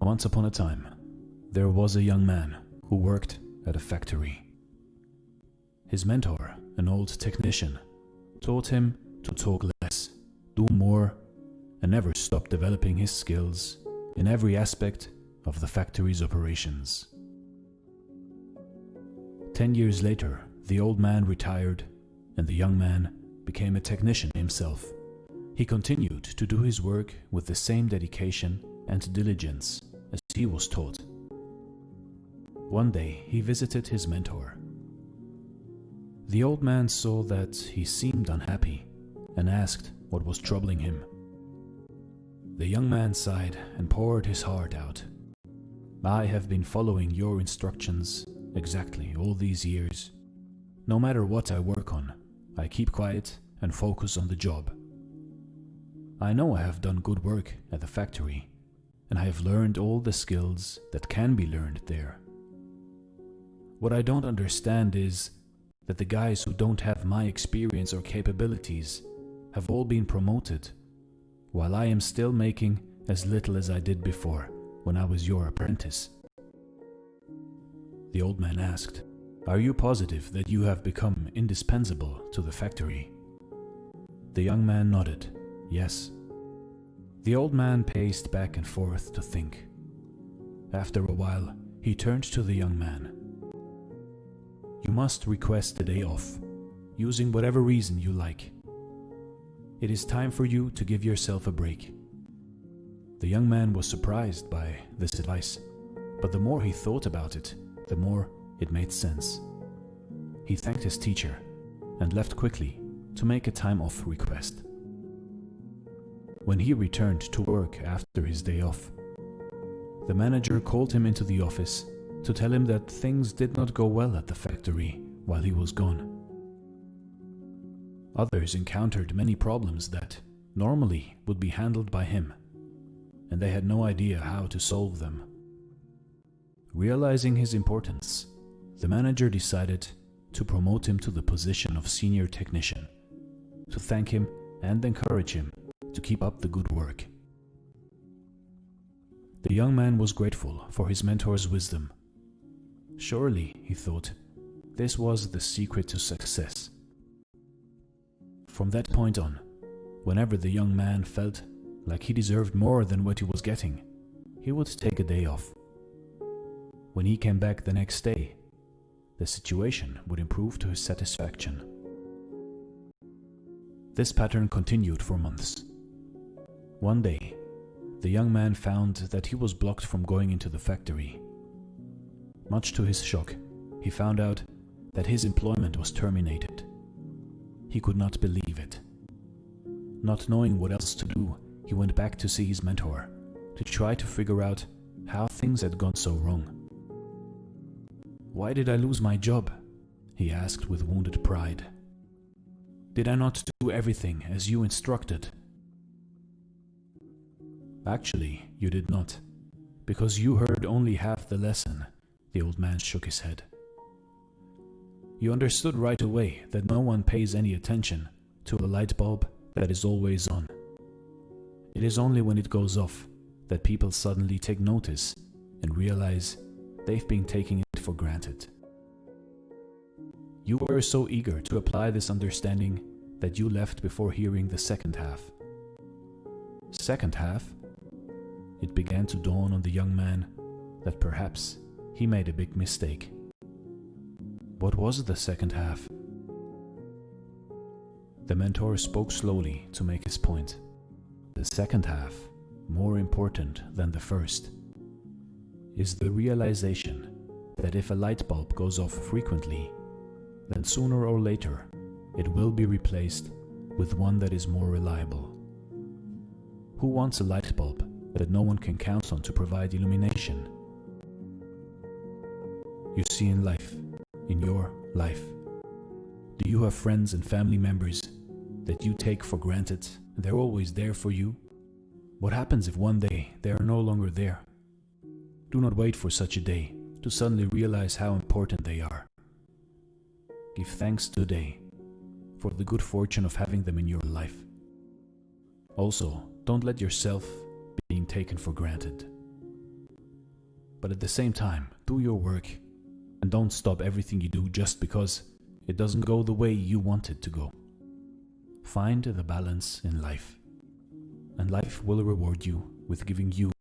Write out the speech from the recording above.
Once upon a time, there was a young man who worked at a factory. His mentor, an old technician, taught him to talk less, do more, and never stop developing his skills in every aspect of the factory's operations. 10 years later, the old man retired and the young man became a technician himself. He continued to do his work with the same dedication and diligence as he was taught. One day, he visited his mentor. The old man saw that he seemed unhappy and asked what was troubling him. The young man sighed and poured his heart out. "I have been following your instructions exactly all these years. No matter what I work on, I keep quiet and focus on the job. I know I have done good work at the factory, and I have learned all the skills that can be learned there. What I don't understand is that the guys who don't have my experience or capabilities have all been promoted, while I am still making as little as I did before when I was your apprentice." The old man asked, "Are you positive that you have become indispensable to the factory?" The young man nodded, "Yes." The old man paced back and forth to think. After a while, he turned to the young man. "You must request a day off, using whatever reason you like. It is time for you to give yourself a break." The young man was surprised by this advice, but the more he thought about it, the more it made sense. He thanked his teacher and left quickly to make a time-off request. When he returned to work after his day off, the manager called him into the office to tell him that things did not go well at the factory while he was gone. Others encountered many problems that normally would be handled by him, and they had no idea how to solve them. Realizing his importance, the manager decided to promote him to the position of senior technician, to thank him and encourage him to keep up the good work. The young man was grateful for his mentor's wisdom. Surely, he thought, this was the secret to success. From that point on, whenever the young man felt like he deserved more than what he was getting, he would take a day off. When he came back the next day, the situation would improve to his satisfaction. This pattern continued for months. One day, the young man found that he was blocked from going into the factory. Much to his shock, he found out that his employment was terminated. He could not believe it. Not knowing what else to do, he went back to see his mentor, to try to figure out how things had gone so wrong. "Why did I lose my job?" he asked with wounded pride. "Did I not do everything as you instructed?" "Actually, you did not, because you heard only half the lesson," the old man shook his head. "You understood right away that no one pays any attention to a light bulb that is always on. It is only when it goes off that people suddenly take notice and realize they've been taking it for granted. You were so eager to apply this understanding that you left before hearing the second half." Second half? It began to dawn on the young man that perhaps he made a big mistake. What was the second half? The mentor spoke slowly to make his point. The second half, more important than the first, is the realization that if a light bulb goes off frequently, then sooner or later it will be replaced with one that is more reliable. Who wants a light bulb that no one can count on to provide illumination? You see, in life, in your life, do you have friends and family members that you take for granted and they're always there for you? What happens if one day they are no longer there? Do not wait for such a day to suddenly realize how important they are. Give thanks today for the good fortune of having them in your life. Also, don't let yourself being taken for granted. But at the same time, do your work and don't stop everything you do just because it doesn't go the way you want it to go. Find the balance in life, and life will reward you with giving you